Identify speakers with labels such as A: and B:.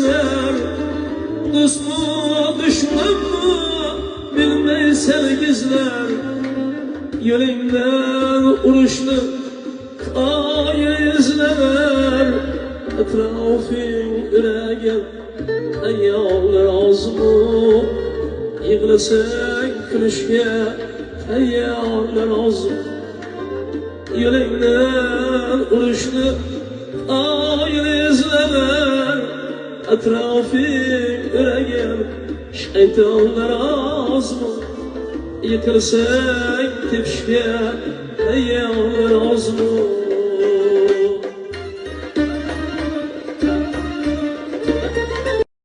A: izler. Dost mu düşman mı bilmeysen gizler. Yo'lingdan urushni qoyil izlar. Atrofing yuragim ayollar ozmu. Yig'lasang kulishga ayollar ozmu. Yo'lingdan urushni qoyil izlar. Atrofing yuragim shaytonlar ozmu. Yiqilsang tepishga ayollar ozmu.